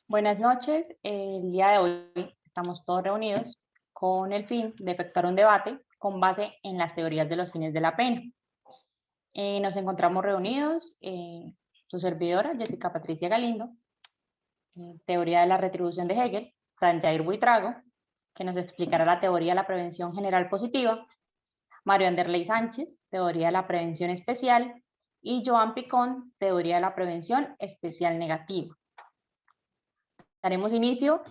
Buenas noches. El día de hoy estamos todos reunidos con el fin de efectuar un debate con base en las teorías de los fines de la pena. Nos encontramos reunidos, su servidora, Jessica Patricia Galindo, teoría de la retribución de Hegel, Fran Jair Buitrago, que nos explicará la teoría de la prevención general positiva, Mario Anderley Sánchez, teoría de la prevención especial, y Joan Picón, teoría de la prevención especial negativa. Daremos inicio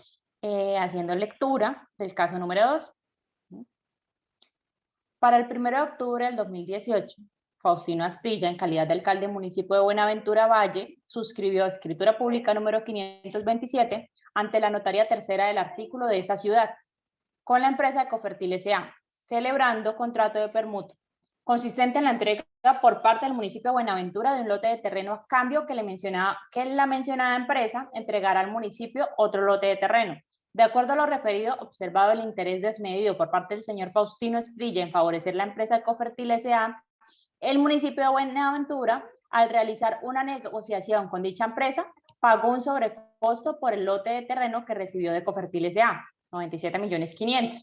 haciendo lectura del caso número 2. Para el 1 de octubre del 2018, Faustino Asprilla, en calidad de alcalde del municipio de Buenaventura Valle, suscribió escritura pública número 527 ante la notaría tercera del artículo de esa ciudad, con la empresa Ecofertil S.A., celebrando contrato de permuta, consistente en la entrega por parte del municipio de Buenaventura de un lote de terreno a cambio que la mencionada empresa entregara al municipio otro lote de terreno. De acuerdo a lo referido, observado el interés desmedido por parte del señor Faustino Asprilla en favorecer la empresa Ecofertil S.A., el municipio de Buenaventura, al realizar una negociación con dicha empresa, pagó un sobrecosto por el lote de terreno que recibió de Ecofertil S.A., 97.500.000,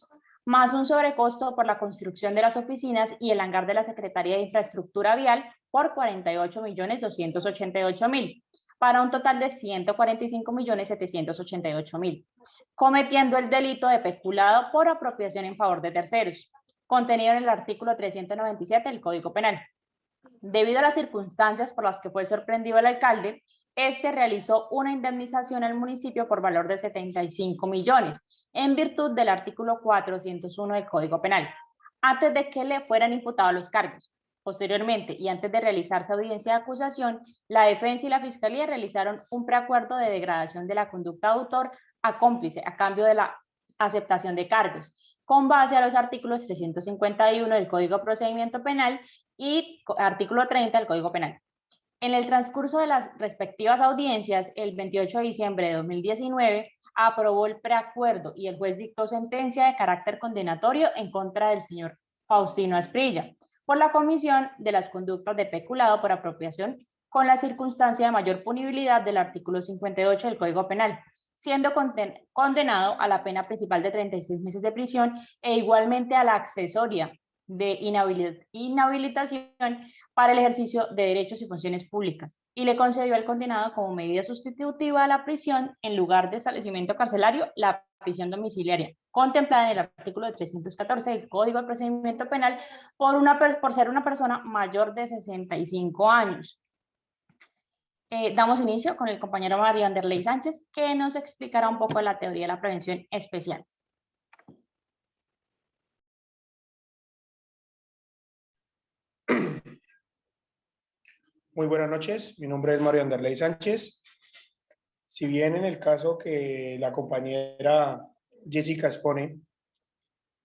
más un sobrecosto por la construcción de las oficinas y el hangar de la Secretaría de Infraestructura Vial por 48.288.000, para un total de 145.788.000, cometiendo el delito de peculado por apropiación en favor de terceros, contenido en el artículo 397 del Código Penal. Debido a las circunstancias por las que fue sorprendido el alcalde, este realizó una indemnización al municipio por valor de 75 millones, en virtud del artículo 401 del Código Penal, antes de que le fueran imputados los cargos. Posteriormente, y antes de realizarse audiencia de acusación, la defensa y la fiscalía realizaron un preacuerdo de degradación de la conducta de autor a cómplice a cambio de la aceptación de cargos, con base a los artículos 351 del Código de Procedimiento Penal y artículo 30 del Código Penal. En el transcurso de las respectivas audiencias, el 28 de diciembre de 2019, aprobó el preacuerdo y el juez dictó sentencia de carácter condenatorio en contra del señor Faustino Asprilla por la comisión de las conductas de peculado por apropiación con la circunstancia de mayor punibilidad del artículo 58 del Código Penal, siendo condenado a la pena principal de 36 meses de prisión e igualmente a la accesoria de inhabilitación para el ejercicio de derechos y funciones públicas, y le concedió al condenado como medida sustitutiva a la prisión, en lugar de establecimiento carcelario, la prisión domiciliaria, contemplada en el artículo 314 del Código de Procedimiento Penal por ser una persona mayor de 65 años. Damos inicio con el compañero Mario Anderley Sánchez, que nos explicará un poco la teoría de la prevención especial. Muy buenas noches, mi nombre es Mario Anderley Sánchez. Si bien en el caso que la compañera Jessica expone,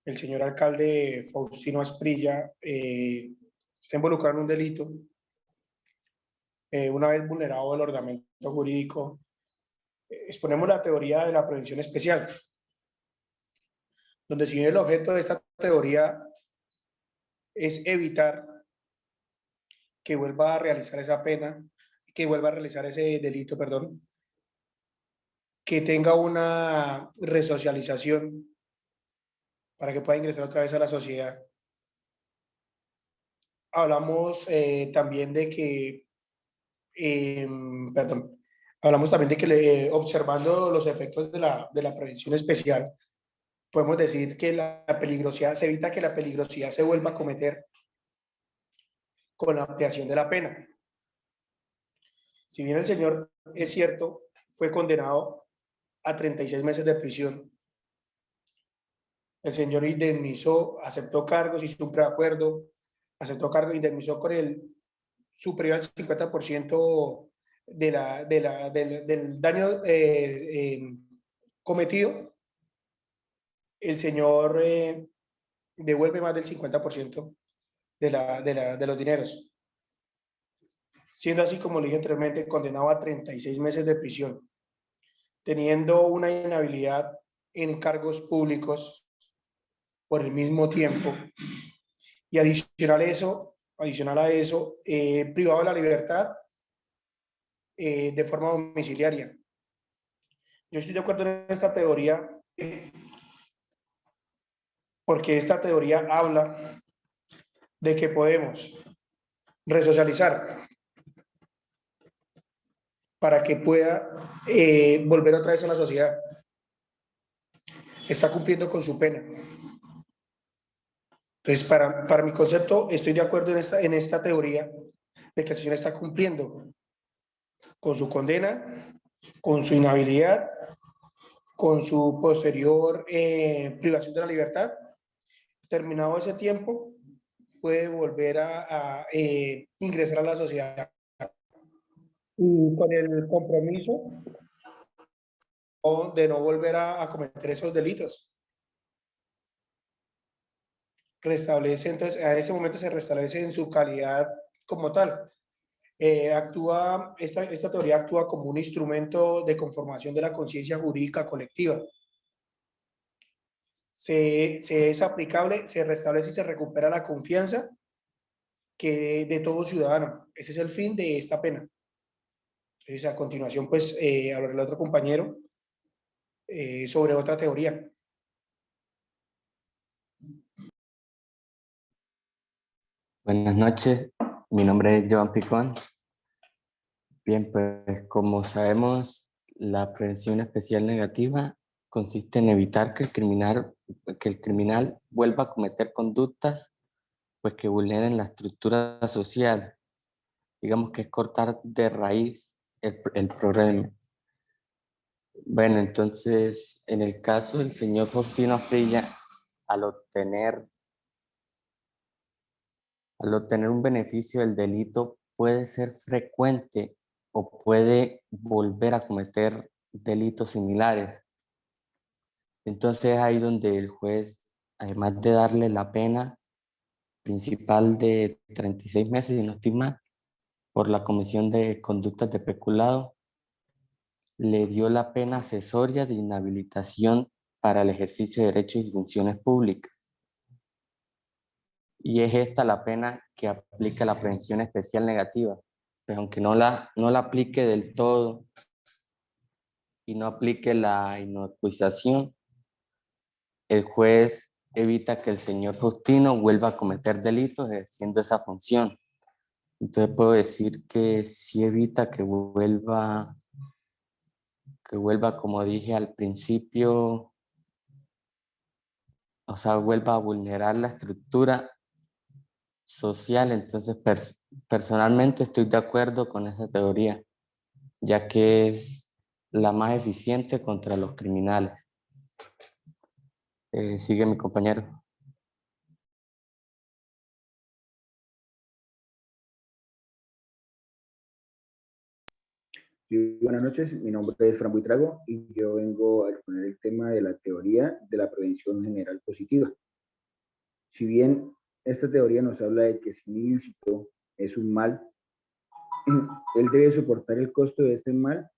el señor alcalde Faustino Asprilla está involucrado en un delito, una vez vulnerado el ordenamiento jurídico, exponemos la teoría de la prevención especial, donde si bien el objeto de esta teoría es evitar que vuelva a realizar esa pena, que vuelva a realizar ese delito, perdón, que tenga una resocialización para que pueda ingresar otra vez a la sociedad. Hablamos también de que, hablamos también de que observando los efectos de la prevención especial, podemos decir que la peligrosidad, se evita que la peligrosidad se vuelva a cometer con la ampliación de la pena. Si bien el señor, es cierto, fue condenado a 36 meses de prisión, el señor indemnizó, aceptó cargos, hizo un preacuerdo, aceptó cargos, indemnizó con el superior al 50% del daño cometido. El señor devuelve más del 50% de los dineros, siendo así, como le dije anteriormente, condenado a 36 meses de prisión, teniendo una inhabilidad en cargos públicos por el mismo tiempo, y adicional a eso, privado de la libertad de forma domiciliaria. Yo estoy de acuerdo en esta teoría porque esta teoría habla de que podemos resocializar para que pueda volver otra vez a la sociedad. Está cumpliendo con su pena. Entonces, para mi concepto, estoy de acuerdo en esta teoría de que el señor está cumpliendo con su condena, con su inhabilidad, con su posterior privación de la libertad. Terminado ese tiempo, puede volver a ingresar a la sociedad. Y con el compromiso de no volver a cometer esos delitos. Restablece, entonces, en ese momento se restablece en su calidad como tal. Esta teoría actúa como un instrumento de conformación de la conciencia jurídica colectiva. Se es aplicable, se restablece y se recupera la confianza de todo ciudadano. Ese es el fin de esta pena. Entonces, a continuación, pues, hablarle a otro compañero sobre otra teoría. Buenas noches, mi nombre es Joan Picón. Bien, pues como sabemos, la prevención especial negativa consiste en evitar que el criminal vuelva a cometer conductas pues, que vulneren la estructura social. Digamos que es cortar de raíz el problema. Bueno, entonces, en el caso del señor Faustino Asprilla, al obtener un beneficio del delito, puede ser frecuente o puede volver a cometer delitos similares. Entonces ahí donde el juez, además de darle la pena principal de 36 meses, si no estoy mal, por la comisión de conductas de peculado, le dio la pena accesoria de inhabilitación para el ejercicio de derechos y funciones públicas. Y es esta la pena que aplica la prevención especial negativa. Pues aunque no la aplique del todo y no aplique la inocuización, el juez evita que el señor Faustino vuelva a cometer delitos ejerciendo esa función. Entonces puedo decir que sí evita que vuelva, como dije al principio, o sea, vuelva a vulnerar la estructura social. Entonces, personalmente estoy de acuerdo con esa teoría, ya que es la más eficiente contra los criminales. Sigue mi compañero. Sí, buenas noches, mi nombre es Fran Buitrago y yo vengo a exponer el tema de la teoría de la prevención general positiva. Si bien esta teoría nos habla de que si un ilícito es un mal, él debe soportar el costo de este mal,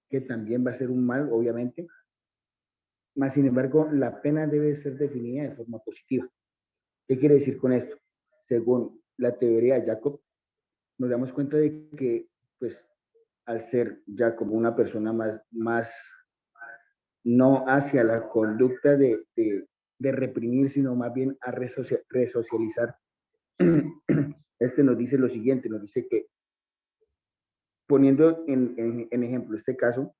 que también va a ser un mal, obviamente, más sin embargo, la pena debe ser definida de forma positiva. ¿Qué quiere decir con esto? Según la teoría de Jacob, nos damos cuenta de que, pues, al ser Jacob una persona más no hacia la conducta de reprimir, sino más bien a resocializar. Este nos dice lo siguiente, nos dice que, poniendo en ejemplo este caso,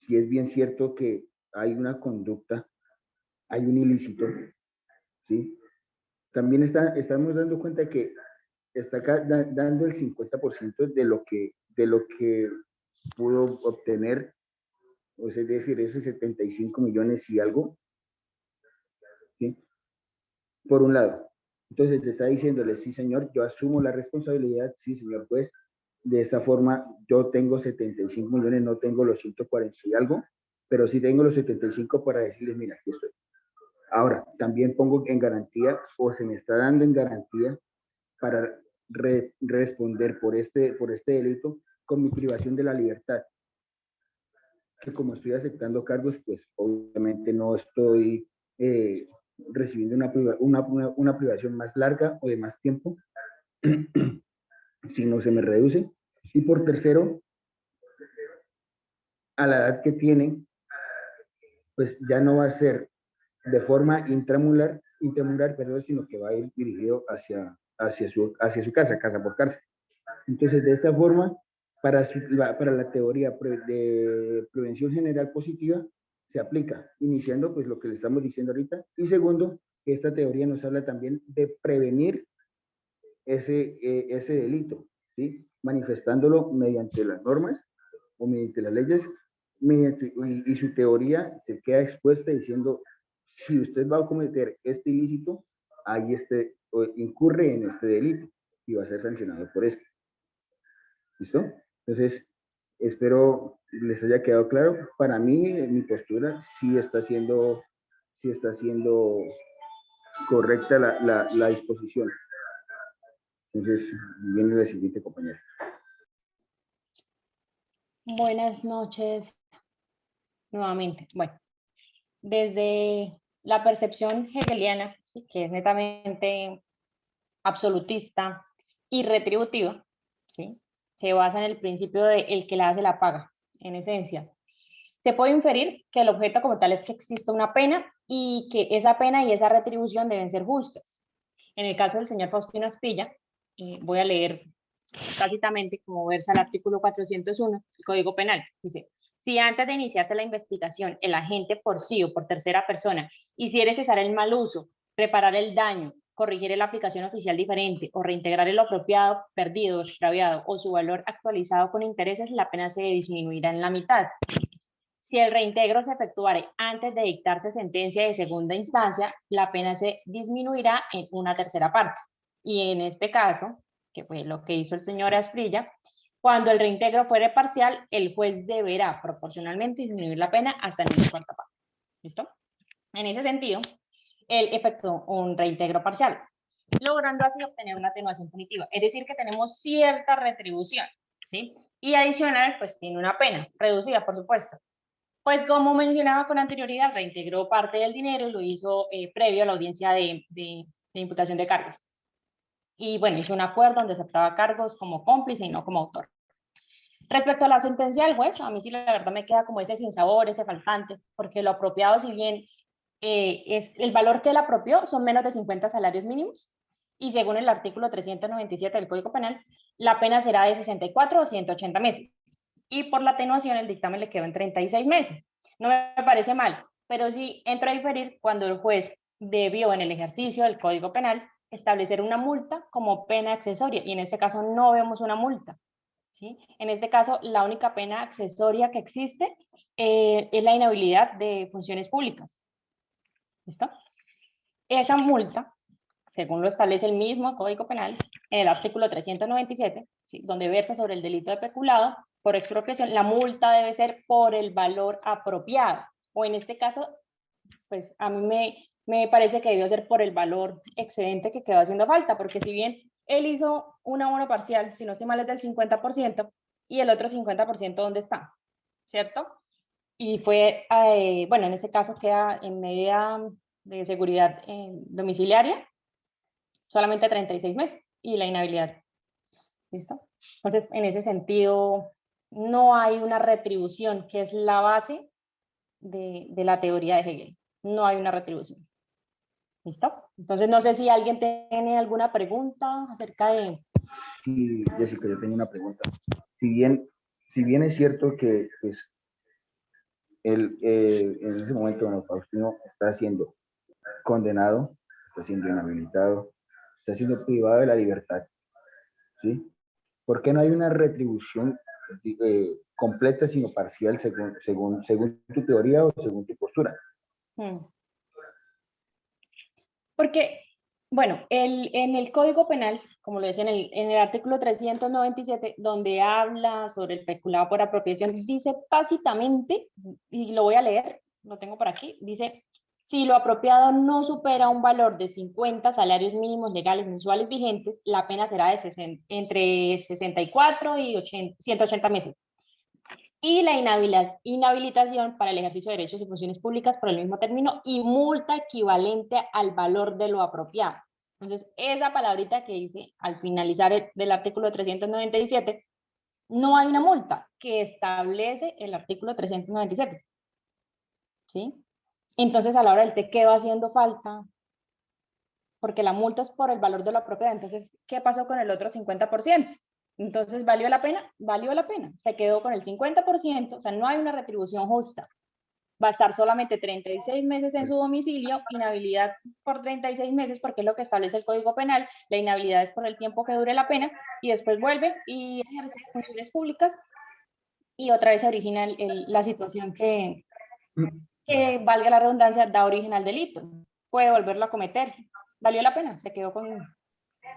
si es bien cierto que hay una conducta, hay un ilícito, ¿sí? También estamos dando cuenta que está acá dando el 50% de lo que pudo obtener, o sea, es decir, esos 75 millones y algo, ¿sí? Por un lado. Entonces te está diciéndole, sí señor, yo asumo la responsabilidad, sí señor juez, de esta forma yo tengo 75 millones, no tengo los 140 y algo, pero sí tengo los 75 para decirles, mira, aquí estoy. Ahora, también pongo en garantía, o se me está dando en garantía, para responder por este delito con mi privación de la libertad. Que como estoy aceptando cargos, pues obviamente no estoy recibiendo una privación más larga o de más tiempo, si no se me reduce. Y por tercero, a la edad que tienen, pues ya no va a ser de forma intramural, perdón, sino que va a ir dirigido hacia su casa, casa por cárcel. Entonces, de esta forma, para la teoría de prevención general positiva, se aplica, iniciando pues lo que le estamos diciendo ahorita, y segundo, esta teoría nos habla también de prevenir ese delito, ¿sí? Manifestándolo mediante las normas o mediante las leyes, y su teoría se queda expuesta diciendo, si usted va a cometer este ilícito, ahí incurre en este delito y va a ser sancionado por esto. ¿Listo? Entonces, espero les haya quedado claro. Para mí, mi postura sí está siendo correcta la disposición. Entonces, viene la siguiente compañera. Buenas noches nuevamente. Bueno, desde la percepción hegeliana, ¿sí?, que es netamente absolutista y retributiva, ¿sí?, se basa en el principio de el que la hace la paga, en esencia. Se puede inferir que el objeto como tal es que exista una pena y que esa pena y esa retribución deben ser justas. En el caso del señor Faustino Asprilla, voy a leer tácitamente como versa el artículo 401 del Código Penal. Dice: si antes de iniciarse la investigación el agente por sí o por tercera persona hiciere cesar el mal uso, reparar el daño, corregir la aplicación oficial diferente o reintegrar el apropiado, perdido, extraviado o su valor actualizado con intereses, la pena se disminuirá en la mitad. Si el reintegro se efectuare antes de dictarse sentencia de segunda instancia, la pena se disminuirá en una tercera parte. Y en este caso, que fue lo que hizo el señor Asprilla, cuando el reintegro fuere parcial, el juez deberá proporcionalmente disminuir la pena hasta en una cuarta parte. ¿Listo? En ese sentido, él efectuó un reintegro parcial, logrando así obtener una atenuación punitiva. Es decir, que tenemos cierta retribución, ¿sí? Y adicional, pues tiene una pena, reducida, por supuesto. Pues como mencionaba con anterioridad, reintegró parte del dinero y lo hizo previo a la audiencia de imputación de cargos. Y bueno, hizo un acuerdo donde aceptaba cargos como cómplice y no como autor. Respecto a la sentencia del juez, a mí sí la verdad me queda como ese sinsabor, ese faltante, porque lo apropiado, si bien es el valor que él apropió, son menos de 50 salarios mínimos, y según el artículo 397 del Código Penal, la pena será de 64 o 180 meses. Y por la atenuación el dictamen le quedó en 36 meses. No me parece mal, pero sí entro a diferir cuando el juez debió, en el ejercicio del Código Penal, establecer una multa como pena accesoria, y en este caso no vemos una multa, ¿sí? En este caso, la única pena accesoria que existe es la inhabilidad de funciones públicas. ¿Listo? Esa multa, según lo establece el mismo Código Penal, en el artículo 397, ¿sí?, donde versa sobre el delito de peculado por expropiación, la multa debe ser por el valor apropiado, o en este caso, pues a mí me parece que debió ser por el valor excedente que quedó haciendo falta, porque si bien él hizo un abono parcial, si no estoy mal es del 50%, y el otro 50% ¿dónde está? ¿Cierto? Y fue, bueno, en este caso queda en medida de seguridad domiciliaria, solamente 36 meses, y la inhabilidad. ¿Listo? Entonces, en ese sentido, no hay una retribución, que es la base de la teoría de Hegel. No hay una retribución. ¿Listo? Entonces, no sé si alguien tiene alguna pregunta acerca de... Sí, Jessica, yo tenía una pregunta. Si bien es cierto que pues, en ese momento don Faustino está siendo condenado, está siendo inhabilitado, está siendo privado de la libertad, ¿sí? ¿Por qué no hay una retribución completa, sino parcial, según tu teoría o según tu postura? Porque, bueno, en el Código Penal, como lo dice en el artículo 397, donde habla sobre el peculado por apropiación, dice básicamente, y lo voy a leer, lo tengo por aquí, dice: si lo apropiado no supera un valor de 50 salarios mínimos legales mensuales vigentes, la pena será de entre 64 y 180 meses. Y la inhabilitación para el ejercicio de derechos y funciones públicas por el mismo término, y multa equivalente al valor de lo apropiado. Entonces, esa palabrita que dice al finalizar del artículo 397 no hay una multa que establece el artículo 397. ¿Sí? Entonces, a la hora del té, ¿qué va haciendo falta? Porque la multa es por el valor de la propiedad. Entonces, ¿qué pasó con el otro 50%? Entonces, ¿valió la pena? Valió la pena. Se quedó con el 50%, o sea, no hay una retribución justa. Va a estar solamente 36 meses en su domicilio, inhabilidad por 36 meses, porque es lo que establece el Código Penal. La inhabilidad es por el tiempo que dure la pena, y después vuelve y ejerce funciones públicas, y otra vez se origina la situación que, valga la redundancia, da origen al delito. Puede volverlo a cometer. ¿Valió la pena? Se quedó con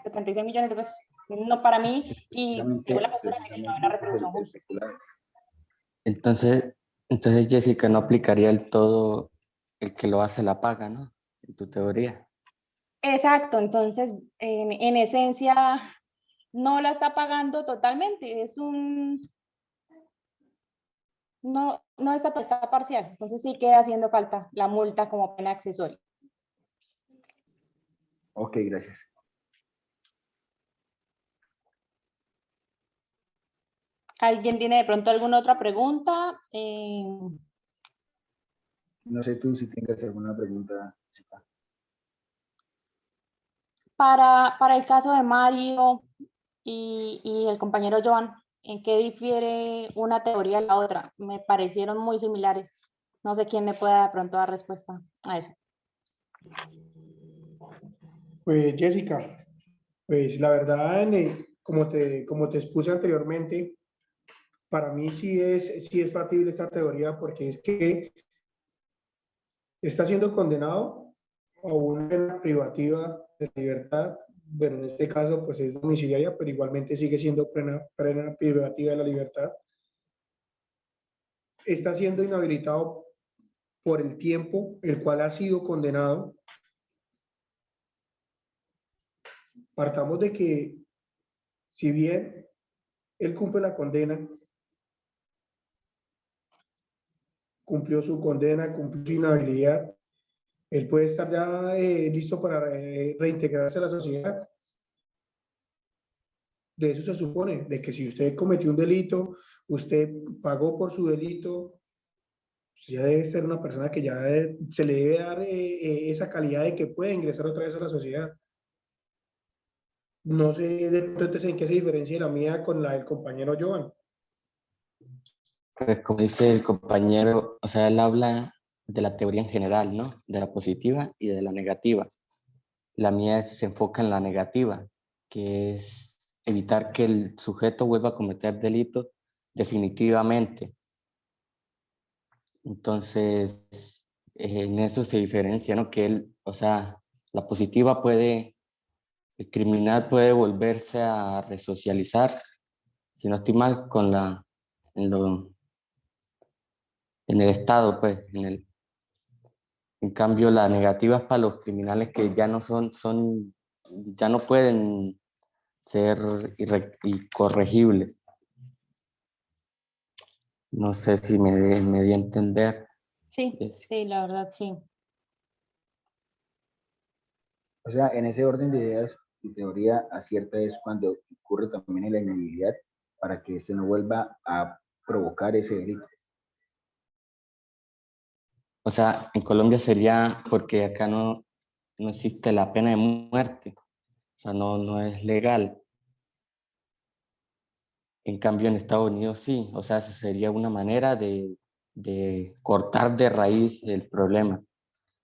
76 millones de pesos. No para mí, y tengo la postura de que no hay una Precisamente ese es retribución el justa. peculado. Entonces Jessica, no aplicaría el todo, el que lo hace la paga, ¿no? En tu teoría. Exacto, entonces, en esencia, no la está pagando totalmente, no está parcial, entonces sí queda haciendo falta la multa como pena accesoria. Ok, gracias. ¿Alguien tiene de pronto alguna otra pregunta? No sé tú si tengas alguna pregunta, chica. Para el caso de Mario y el compañero Joan, ¿en qué difiere una teoría de la otra? Me parecieron muy similares. No sé quién me pueda de pronto dar respuesta a eso. Pues Jessica, pues la verdad, como te expuse anteriormente, para mí sí es factible esta teoría porque es que está siendo condenado a una pena privativa de libertad. Bueno, en este caso pues es domiciliaria, pero igualmente sigue siendo pena privativa de la libertad. Está siendo inhabilitado por el tiempo el cual ha sido condenado. Partamos de que si bien él cumple la condena, cumplió su condena, cumplió su inhabilidad, él puede estar ya listo para reintegrarse a la sociedad. De eso se supone, de que si usted cometió un delito, usted pagó por su delito, usted ya debe ser una persona que ya se le debe dar esa calidad de que puede ingresar otra vez a la sociedad. No sé de pronto entonces en qué se diferencia la mía con la del compañero Joan. Pues como dice el compañero, o sea, él habla de la teoría en general, ¿no? De la positiva y de la negativa. La mía se enfoca en la negativa, que es evitar que el sujeto vuelva a cometer delitos definitivamente. Entonces, en eso se diferencia, ¿no? Que él, o sea, la positiva puede, el criminal puede volverse a resocializar, si no estoy mal, en lo, en el estado, pues, en cambio, la negativa es para los criminales que ya no ya no pueden ser incorregibles. No sé si me di a entender. Sí, sí, la verdad, sí. O sea, en ese orden de ideas, tu teoría acierta es cuando ocurre también la inhabilidad para que este no vuelva a provocar ese delito. O sea, en Colombia sería porque acá no existe la pena de muerte. O sea, no es legal. En cambio, en Estados Unidos sí. O sea, esa sería una manera de cortar de raíz el problema.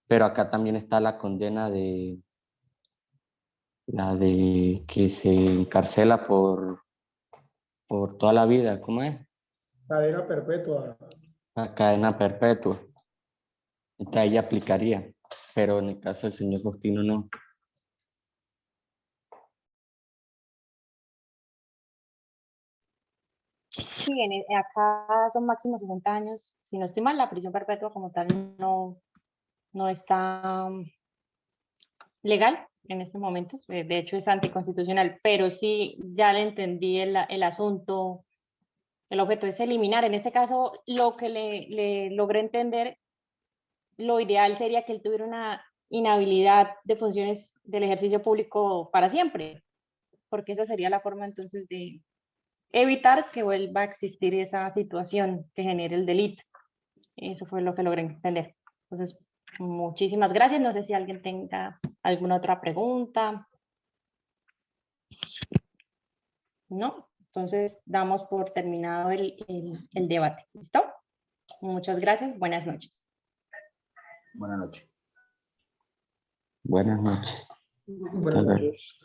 Pero acá también está la condena la de que se encarcela por toda la vida. ¿Cómo es? Cadena perpetua. La cadena perpetua. Entonces ahí aplicaría. Pero en el caso del señor Faustino no. Sí, acá son máximo 60 años. Si no estoy mal, la prisión perpetua como tal no está legal en este momento. De hecho, es anticonstitucional, pero sí ya le entendí el asunto. El objeto es eliminar. En este caso, lo que le logré entender, lo ideal sería que él tuviera una inhabilidad de funciones del ejercicio público para siempre, porque esa sería la forma entonces evitar que vuelva a existir esa situación que genere el delito. Eso fue lo que logré entender. Entonces, muchísimas gracias. No sé si alguien tenga alguna otra pregunta. ¿No? Entonces, damos por terminado el debate. ¿Listo? Muchas gracias. Buenas noches. Buenas noches. Buenas noches. Buenas luego. noches.